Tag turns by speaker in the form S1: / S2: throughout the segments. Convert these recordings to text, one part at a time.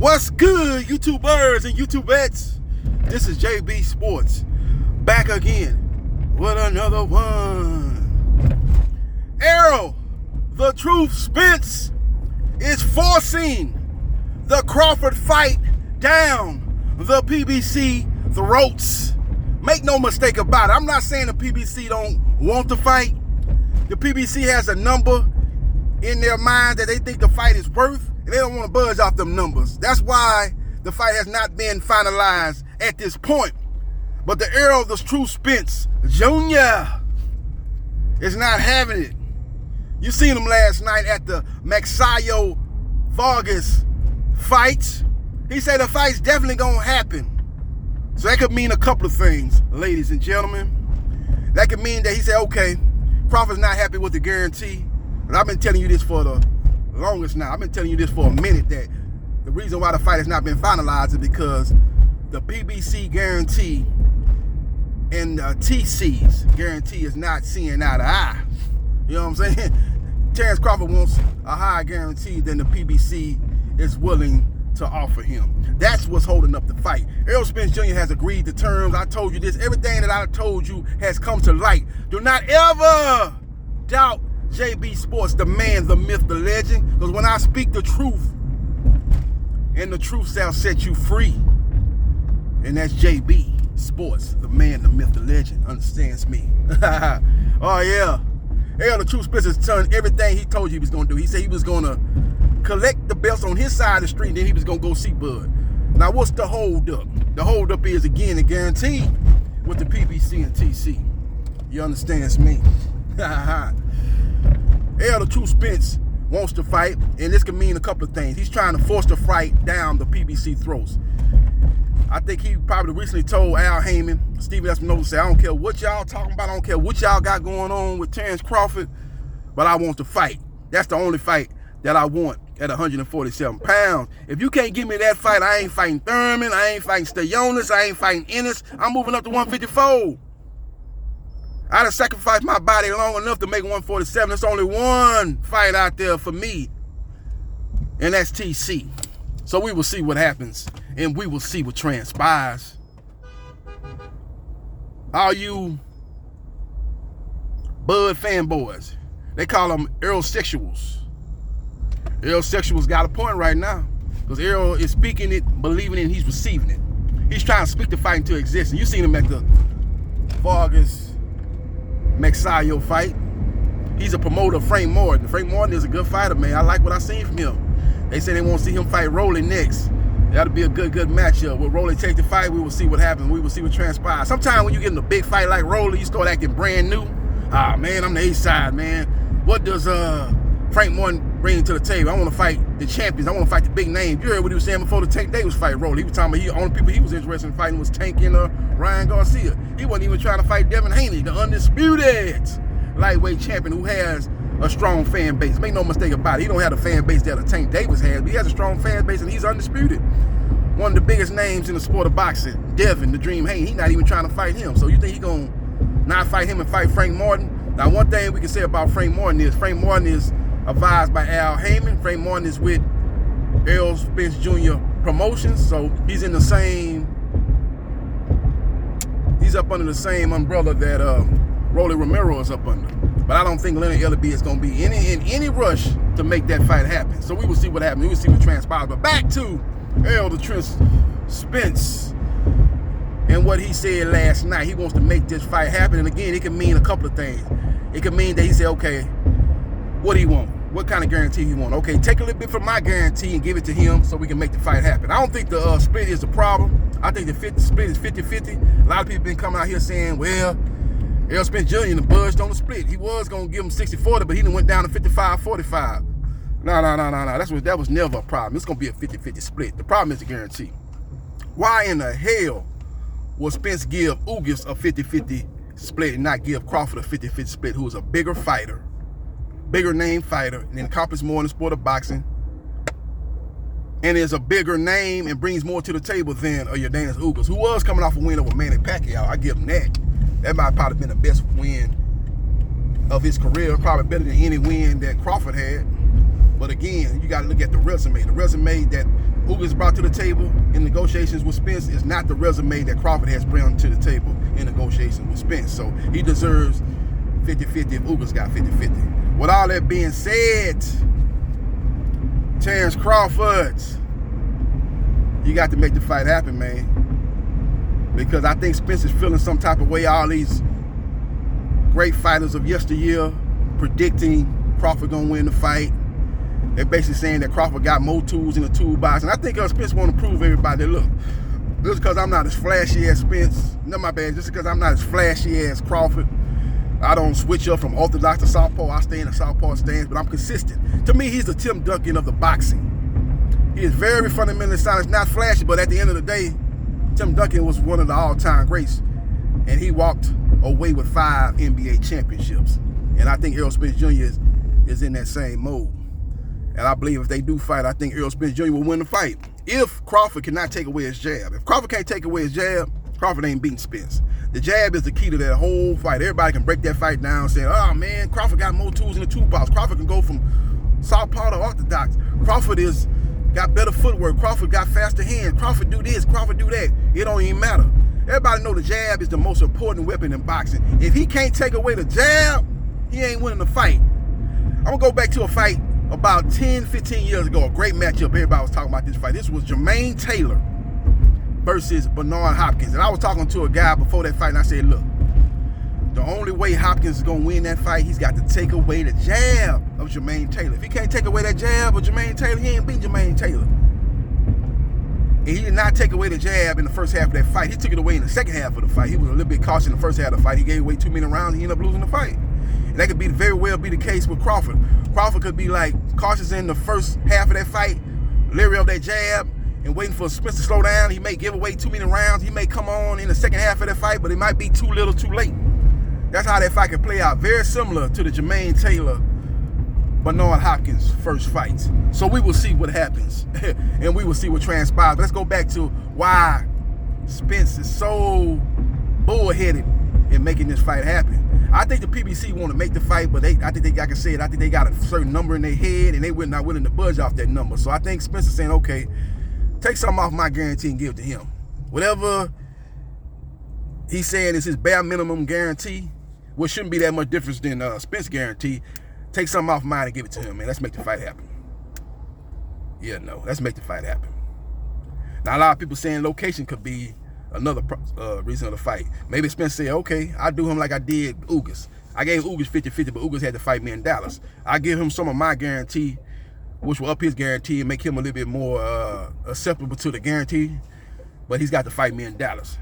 S1: What's good, YouTubers and YouTubettes? This is JBsports back again with another one. Errol, the truth, Spence is forcing the Crawford fight down the PBC throats. Make no mistake about it. I'm not saying the PBC don't want to fight. The PBC has a number in their mind that they think the fight is worth, and they don't want to budge off them numbers. That's why the fight has not been finalized at this point. But the Errol, the true Spence Jr. is not having it. You seen him last night at the Maxayo Vargas fight. He said the fight's definitely gonna happen. So that could mean a couple of things, ladies and gentlemen. That could mean that he said, okay, Crawford's not happy with the guarantee. And I've been telling you this for the longest now. I've been telling you this for a minute, that the reason why the fight has not been finalized is because the PBC guarantee and TC's guarantee is not seeing eye to eye. You know what I'm saying? Terrence Crawford wants a higher guarantee than the PBC is willing to offer him. That's what's holding up the fight. Errol Spence Jr. has agreed to terms. I told you this. Everything that I told you has come to light. Do not ever doubt JB Sports, the man, the myth, the legend. Because when I speak the truth, and the truth shall set you free. And that's JB Sports, the man, the myth, the legend. Understands me. Oh yeah. Errol, the truth Spence has done everything he told you he was going to do. He said he was going to collect the belts on his side of the street, and then he was going to go see Bud. Now what's the hold up? The hold up is, again, the guarantee with the PBC and TC. You understands me? Errol, the true Spence, wants to fight, and this can mean a couple of things. He's trying to force the fight down the PBC throats. I think he probably recently told Al Heyman, Stephen Espinosa, said, I don't care what y'all talking about, I don't care what y'all got going on with Terrence Crawford, but I want to fight. That's the only fight that I want at 147 pounds. If you can't give me that fight, I ain't fighting Thurman, I ain't fighting Stayonis, I ain't fighting Ennis. I'm moving up to 154. I done sacrificed my body long enough to make 147. There's only one fight out there for me, and that's TC. So we will see what happens, and we will see what transpires. All you Bud fanboys, they call them Errol sexuals. Errol sexuals got a point right now, because Errol is speaking it, believing it, and he's receiving it. He's trying to speak the fight into existence. You seen him at the Vargas Maxayo fight. He's a promoter of Frank Morton. Frank Morton is a good fighter, man. I like what I seen from him. They say they want to see him fight Rolly next. That'll be a good matchup. Will Rolly take the fight? We will see what happens. We will see what transpires. Sometimes when you get in a big fight like Rolly, you start acting brand new. Ah, man, I'm the A side, man. What does Frank Morton bring to the table? I want to fight the champions. I want to fight the big names. You heard what he was saying before the Tank Day was fighting Rolly. He was talking about the only people he was interested in fighting was Tank and Ryan Garcia. He wasn't even trying to fight Devin Haney, the undisputed lightweight champion who has a strong fan base. Make no mistake about it. He don't have the fan base that a Tank Davis has, but he has a strong fan base, and he's undisputed. One of the biggest names in the sport of boxing, Devin, the Dream Haney. He's not even trying to fight him. So you think he gonna not fight him and fight Frank Morton? Now, one thing we can say about Frank Morton is advised by Al Heyman. Frank Morton is with Errol Spence Jr. Promotions, so he's in the same. He's up under the same umbrella that Rolly Romero is up under. But I don't think Leonard Ellaby is going to be in any rush to make that fight happen. So we will see what happens. We will see what transpires. But back to Errol the Truth Spence and what he said last night. He wants to make this fight happen. And again, it can mean a couple of things. It can mean that he said, okay, what do you want? What kind of guarantee you want? Okay, take a little bit from my guarantee and give it to him so we can make the fight happen. I don't think the split is the problem. I think the split is 50-50. A lot of people been coming out here saying, well, Errol Spence Jr. budged on the split. He was going to give him 60-40, but he done went down to 55-45. No. That was never a problem. It's going to be a 50-50 split. The problem is the guarantee. Why in the hell would Spence give Ugas a 50-50 split and not give Crawford a 50-50 split, who is a bigger fighter, bigger name fighter, and accomplished more in the sport of boxing, and is a bigger name and brings more to the table than Yordenis Ugas, who was coming off a win over Manny Pacquiao. I give him that. That might probably been the best win of his career, probably better than any win that Crawford had. But again, you got to look at the resume. The resume that Ugas brought to the table in negotiations with Spence is not the resume that Crawford has brought to the table in negotiations with Spence. So he deserves 50-50 if Ugas got 50-50. With all that being said, Terrence Crawford, you got to make the fight happen, man. Because I think Spence is feeling some type of way. All these great fighters of yesteryear predicting Crawford gonna win the fight. They're basically saying that Crawford got more tools in the toolbox. And I think Spence want to prove everybody that, look, just because I'm not as flashy as Spence, no, my bad, just because I'm not as flashy as Crawford, I don't switch up from orthodox to southpaw. I stay in the southpaw stance, but I'm consistent. To me, he's the Tim Duncan of the boxing. He is very fundamentally sound. It's not flashy, but at the end of the day, Tim Duncan was one of the all-time greats, and he walked away with 5 NBA championships. And I think Errol Spence Jr. is in that same mode. And I believe if they do fight, I think Errol Spence Jr. will win the fight. If Crawford cannot take away his jab. If Crawford can't take away his jab, Crawford ain't beating Spence. The jab is the key to that whole fight. Everybody can break that fight down saying, oh man, Crawford got more tools in the toolbox. Crawford can go from southpaw to orthodox. Crawford got better footwork. Crawford got faster hands. Crawford do this, Crawford do that. It don't even matter. Everybody know the jab is the most important weapon in boxing. If he can't take away the jab, he ain't winning the fight. I'm gonna go back to a fight about 10, 15 years ago, a great matchup. Everybody was talking about this fight. This was Jermaine Taylor versus Bernard Hopkins. And I was talking to a guy before that fight, and I said, look, the only way Hopkins is going to win that fight, he's got to take away the jab of Jermaine Taylor. If he can't take away that jab of Jermaine Taylor, he ain't beating Jermaine Taylor. And he did not take away the jab in the first half of that fight. He took it away in the second half of the fight. He was a little bit cautious in the first half of the fight. He gave away too many rounds. He ended up losing the fight. And that could very well be the case with Crawford. Crawford could be like cautious in the first half of that fight, leery of that jab, and waiting for Spence to slow down. He may give away too many rounds. He may come on in the second half of that fight, but it might be too little too late. That's how that fight can play out. Very similar to the Jermaine Taylor, Bernard Hopkins first fight. So we will see what happens, and we will see what transpires. But let's go back to why Spence is so bullheaded in making this fight happen. I think the PBC want to make the fight, but I think they got a certain number in their head, and they were not willing to budge off that number. So I think Spence is saying, okay, take something off my guarantee and give it to him. Whatever he's saying is his bare minimum guarantee, which shouldn't be that much difference than Spence guarantee. Take something off mine and give it to him, man. Let's make the fight happen. Yeah, no, let's make the fight happen. Now, a lot of people saying location could be another reason of the fight. Maybe Spence say, okay, I'll do him like I did Ugas. I gave Ugas 50-50, but Ugas had to fight me in Dallas. I give him some of my guarantee, which will up his guarantee and make him a little bit more acceptable to the guarantee, but he's got to fight me in Dallas.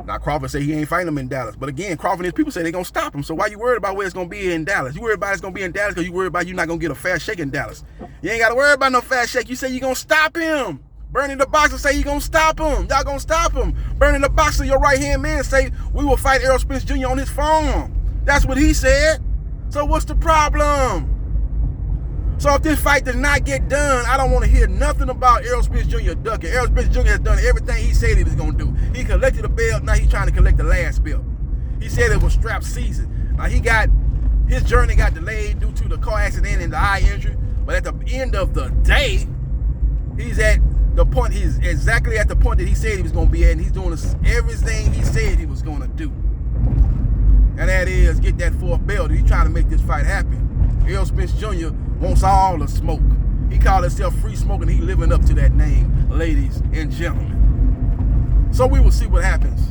S1: Now, Crawford say he ain't fighting him in Dallas. But again, Crawford and his people say they're going to stop him. So why you worried about where it's going to be in Dallas? You worried about it's going to be in Dallas because you worried about you're not going to get a fast shake in Dallas. You ain't got to worry about no fast shake. You say you're going to stop him. Bernie the Boxer say you gonna stop him. Y'all gonna stop him. Bernie the Boxer, your right-hand man, say we will fight Errol Spence Jr. on his phone. That's what he said. So what's the problem? So if this fight does not get done, I don't want to hear nothing about Errol Spence Jr. ducking. Errol Spence Jr. has done everything he said he was gonna do. He collected the belt, now he's trying to collect the last belt. He said it was strap season. Now his journey got delayed due to the car accident and the eye injury. But at the end of the day, he's exactly at the point that he said he was going to be at, and he's doing everything he said he was going to do. And that is get that 4th belt. He's trying to make this fight happen. Errol Spence Jr. wants all the smoke. He called himself Free Smoke, and he living up to that name, ladies and gentlemen. So we will see what happens,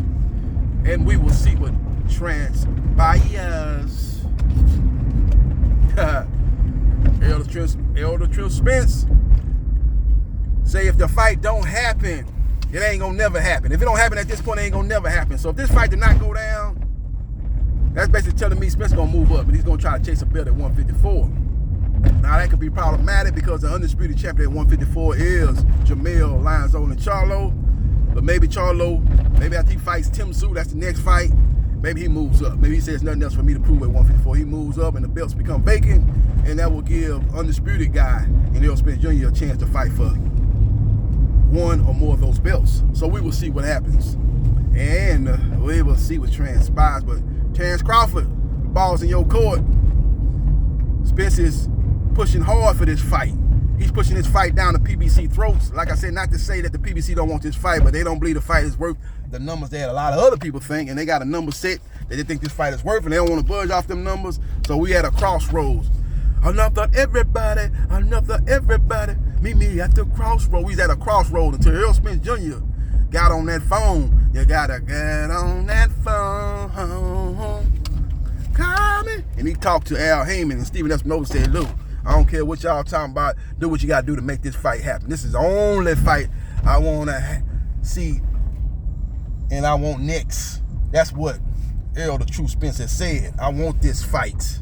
S1: and we will see what transpires. Elder Trill Spence say if the fight don't happen, it ain't gonna never happen. If it don't happen at this point, it ain't gonna never happen. So if this fight did not go down, that's basically telling me Spence gonna move up and he's gonna try to chase a belt at 154. Now that could be problematic because the undisputed champion at 154 is Jamel Lionzone and Charlo. But maybe Charlo, after he fights Tim Tszyu, that's the next fight, maybe he moves up. Maybe he says nothing else for me to prove at 154. He moves up and the belts become vacant, and that will give undisputed guy and Errol Spence Jr. a chance to fight for one or more of those belts. So we will see what happens. And we will see what transpires. But Terrence Crawford, the ball's in your court. Spence is pushing hard for this fight. He's pushing this fight down the PBC throats. Like I said, not to say that the PBC don't want this fight, but they don't believe the fight is worth the numbers that a lot of other people think, and they got a number set that they think this fight is worth, and they don't want to budge off them numbers. So we at a crossroads. Enough of everybody, meet me at the crossroads. We was at a crossroads until Earl Spence Jr. got on that phone. You gotta get on that phone. Coming. And he talked to Al Heyman, and Stephen Espinosa said, look, I don't care what y'all talking about. Do what you got to do to make this fight happen. This is the only fight I want to see, and I want next. That's what Errol the True Spence has said. I want this fight.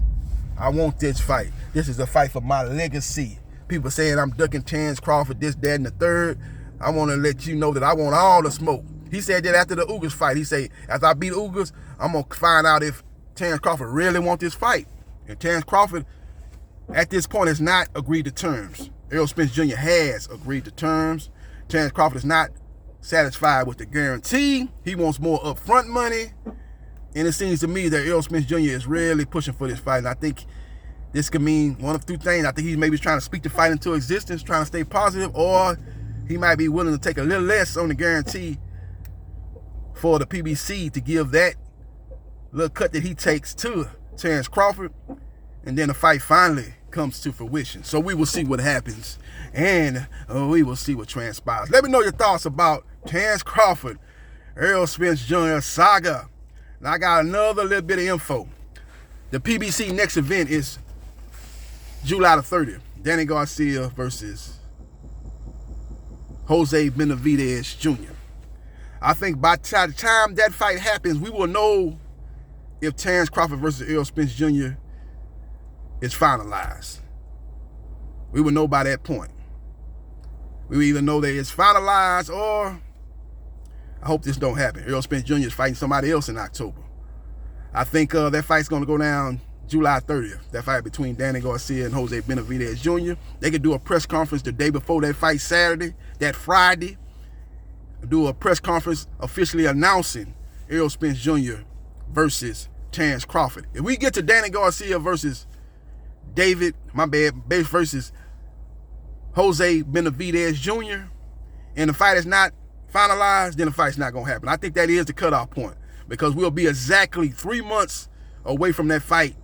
S1: I want this fight. This is a fight for my legacy. People saying I'm ducking Terrence Crawford, this, that, and the third. I want to let you know that I want all the smoke. He said that after the Ugas fight. He said, after I beat Ugas, I'm going to find out if Terrence Crawford really wants this fight. And Terrence Crawford, at this point, has not agreed to terms. Errol Spence Jr. has agreed to terms. Terrence Crawford is not satisfied with the guarantee. He wants more upfront money. And it seems to me that Errol Spence Jr. is really pushing for this fight. And I think this could mean one of two things. I think he's maybe trying to speak the fight into existence, trying to stay positive, or he might be willing to take a little less on the guarantee for the PBC to give that little cut that he takes to Terrence Crawford. And then the fight finally comes to fruition. So we will see what happens, and we will see what transpires. Let me know your thoughts about Terrence Crawford, Errol Spence Jr. saga. Now I got another little bit of info. The PBC next event is July the 30th. Danny Garcia versus Jose Benavidez Jr. I think by the time that fight happens, we will know if Terrence Crawford versus Errol Spence Jr. is finalized. We will know by that point. We will either know that it's finalized, or I hope this don't happen. Errol Spence Jr. is fighting somebody else in October. I think that fight's going to go down July 30th. That fight between Danny Garcia and Jose Benavidez Jr. They could do a press conference the day before that fight, Saturday, that Friday. Do a press conference officially announcing Errol Spence Jr. versus Terrence Crawford. If we get to Danny Garcia versus versus Jose Benavidez Jr., and the fight is not finalized, then the fight's not going to happen. I think that is the cutoff point, because we'll be exactly 3 months away from that fight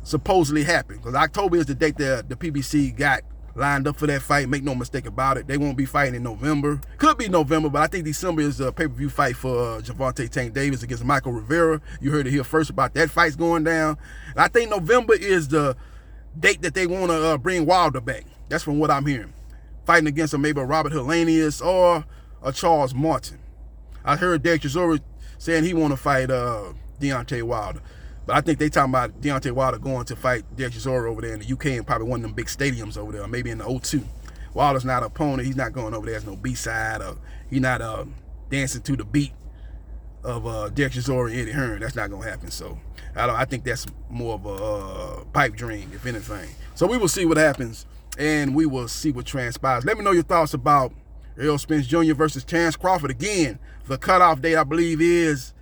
S1: supposedly happening. Because October is the date that the PBC got lined up for that fight. Make no mistake about it. They won't be fighting in November. Could be November, but I think December is a pay-per-view fight for Gervonta Tank Davis against Michael Rivera. You heard it here first about that fight's going down. And I think November is the date that they want to bring Wilder back. That's from what I'm hearing. Fighting against maybe a Robert Helenius or a Charles Martin. I heard Derek Chisora saying he want to fight Deontay Wilder. But I think they talking about Deontay Wilder going to fight Derek Chisora over there in the UK and probably one of them big stadiums over there, maybe in the O2. Wilder's not an opponent. He's not going over there as no B-side. He's not dancing to the beat of Derek Chisora and Eddie Hearn. That's not going to happen. So I think that's more of a pipe dream, if anything. So we will see what happens, and we will see what transpires. Let me know your thoughts about Errol Spence Jr. versus Terrence Crawford. Again, the cutoff date, I believe, is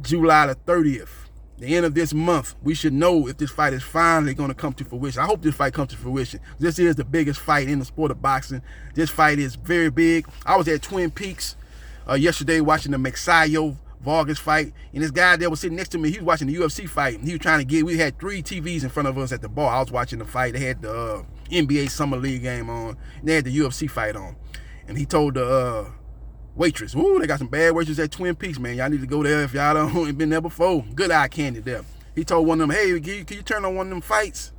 S1: July the 30th. The end of this month, we should know if this fight is finally going to come to fruition. I hope this fight comes to fruition. This is the biggest fight in the sport of boxing. This fight is very big. I was at Twin Peaks yesterday watching the Magsayo Vargas fight, and this guy that was sitting next to me, he was watching the UFC fight, and he was trying to we had 3 TVs in front of us at the bar. I was watching the fight. They had the NBA Summer League game on, and they had the UFC fight on. And he told the waitress, ooh, they got some bad waitresses at Twin Peaks, man. Y'all need to go there if y'all don't been there before. Good eye candy there. He told one of them, hey, can you turn on one of them fights?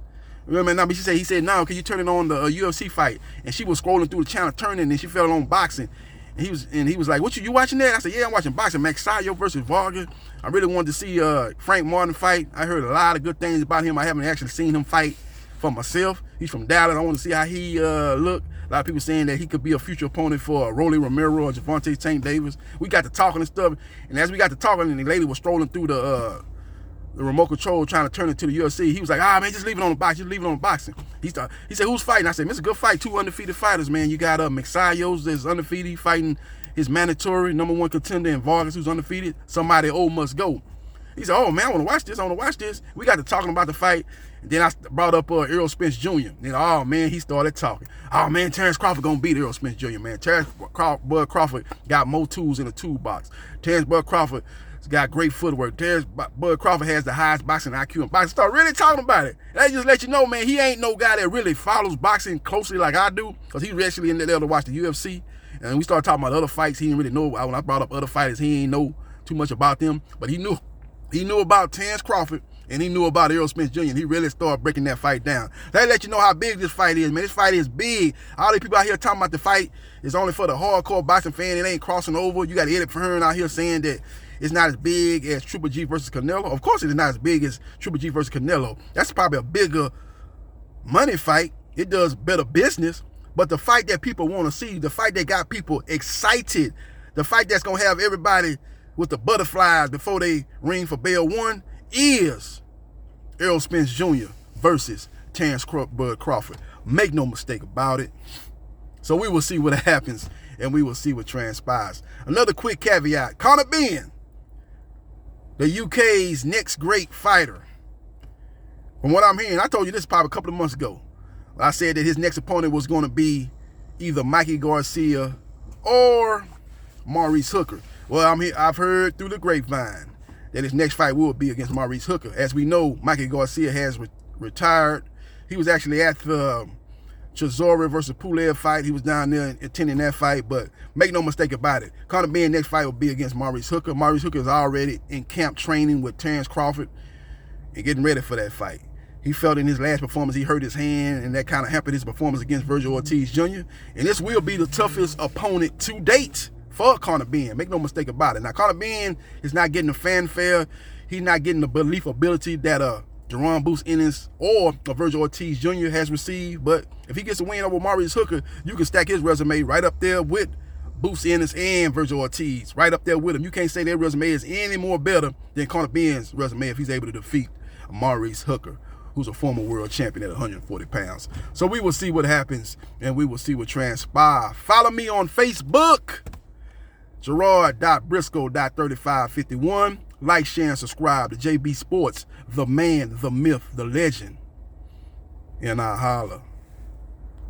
S1: Remember, he said, no, can you turn it on the UFC fight? And she was scrolling through the channel, turning, and she fell on boxing. And he was like, what you watching that? I said, yeah, I'm watching boxing. Magsayo versus Vargas. I really wanted to see Frank Martin fight. I heard a lot of good things about him. I haven't actually seen him fight for myself. He's from Dallas. I want to see how he looked. A lot of people saying that he could be a future opponent for Rolly Romero or Gervonta Tank Davis. We got to talking and stuff, and as we got to talking, and the lady was strolling through the remote control trying to turn it to the UFC. He was like, man, just leave it on the box. Just leave it on the boxing. He said, who's fighting? I said, man, it's a good fight. 2 undefeated fighters, man. You got Magsayo's that's undefeated fighting his mandatory #1 contender, and Vargas, who's undefeated. Somebody old must go. He said, oh, man, I want to watch this. We got to talking about the fight. And then I brought up Errol Spence Jr. Then, oh, man, he started talking. Oh, man, Terrence Crawford going to beat Errol Spence Jr., man. Terrence Crawford got more tools in the toolbox. Terrence Crawford got great footwork. Bud Crawford has the highest boxing IQ in boxing. Start really talking about it. And I just let you know, man, he ain't no guy that really follows boxing closely like I do, because he's actually in there to watch the UFC. And we started talking about other fights. He didn't really know. When I brought up other fighters, he didn't know too much about them. But he knew about Terrence Crawford, and he knew about Errol Spence Jr., and he really started breaking that fight down. That let you know how big this fight is, man. This fight is big. All these people out here talking about the fight is only for the hardcore boxing fan. It ain't crossing over. You got Eddie Hearn out here saying that it's not as big as Triple G versus Canelo. Of course it is not as big as Triple G versus Canelo. That's probably a bigger money fight. It does better business. But the fight that people want to see, the fight that got people excited, the fight that's going to have everybody with the butterflies before they ring for bell one, is Errol Spence Jr. versus Terrence Bud Crawford. Make no mistake about it. So we will see what happens, and we will see what transpires. Another quick caveat. Conor Benn, the UK's next great fighter. From what I'm hearing, I told you this probably a couple of months ago. I said that his next opponent was going to be either Mikey Garcia or Maurice Hooker. Well, I've heard through the grapevine that his next fight will be against Maurice Hooker. As we know, Mikey Garcia has retired. He was actually at the Chisora versus Pulev fight. He was down there attending that fight, but make no mistake about it. Conor Benn's next fight will be against Maurice Hooker. Maurice Hooker is already in camp training with Terrence Crawford and getting ready for that fight. He felt in his last performance he hurt his hand, and that kind of hampered his performance against Virgil Ortiz Jr. And this will be the toughest opponent to date for Conor Benn. Make no mistake about it. Now, Conor Benn is not getting the fanfare. He's not getting the believability that Jerome Boots Ennis or Virgil Ortiz Jr. has received. But if he gets a win over Maurice Hooker, you can stack his resume right up there with Boots Ennis and Virgil Ortiz, right up there with him. You can't say their resume is any more better than Conor Benn's resume if he's able to defeat Maurice Hooker, who's a former world champion at 140 pounds. So we will see what happens, and we will see what transpires. Follow me on Facebook, Gerard.Briscoe.3551. Like, share, and subscribe to JB Sports, the man, the myth, the legend. And I holla.